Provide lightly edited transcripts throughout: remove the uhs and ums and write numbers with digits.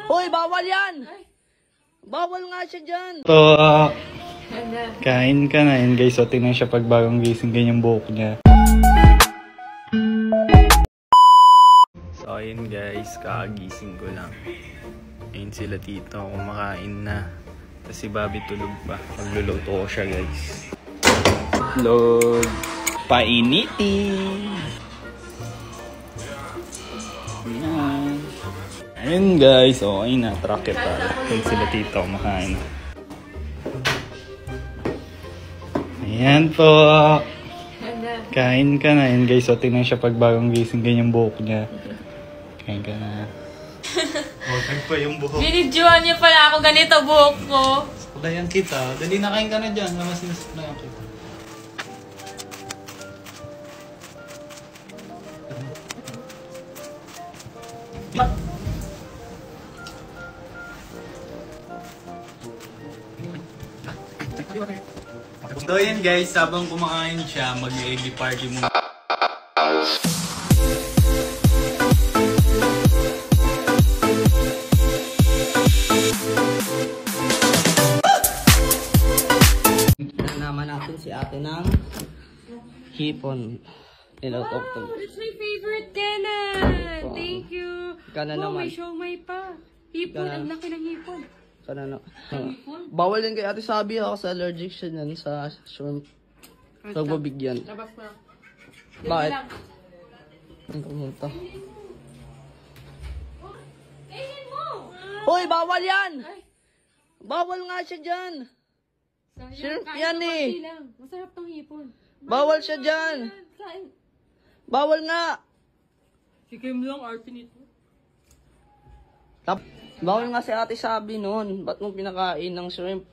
Hoy, bawal yan! Bawal nga siya dyan! So, kain ka na yun guys. So, tingnan siya pag bagong gising ganyang buhok niya. So, ayun guys. Kakagising ko lang. Ayun sila tito. Kumakain na. Tapos si Bobby tulog pa. Magluluto ko siya guys. Lord. Painitin. Ayan. Ayun guys. Okay na. Track it pala. Ayun sila tito. Kumakain na. Ayan po. Kain ka na yun guys. So, tingnan siya pag bagong gising ganyang buhok niya. Kain ka na. Tag pa yung buhok. Binidyohan niya pala ako ganito buhok ko. Suklayan kita. Dali na kain ka na dyan. Naman sinusuklayan kita. So yun guys, habang kumakain siya, mag-eggy party muna. Naman natin si ate ng hipon. Wow, that's my favorite Kena. Thank you. Kana Wow, naman. may siomay pa. Hipon, Kana. ang laki ng hipon. Kanano. Bawal yan kay ate Sabi ako sa allergic siya yan sa shrimp. Huwag mabigyan. Labas na. Bakit? Ang pumunta. Kainin mo! Hoy, bawal yan! Bawal nga siya dyan! Shrimp Kain yan ng eh. konti lang. Masarap tong hipon. Bawal siya dyan! Kain. Bawal nga! Si Kim lang, arte nito. Bawal nga si ate Sabi noon. Ba't mo pinakain ng shrimp?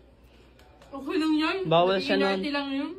Okay lang yan. Bawal siya nun. Inarte lang yun.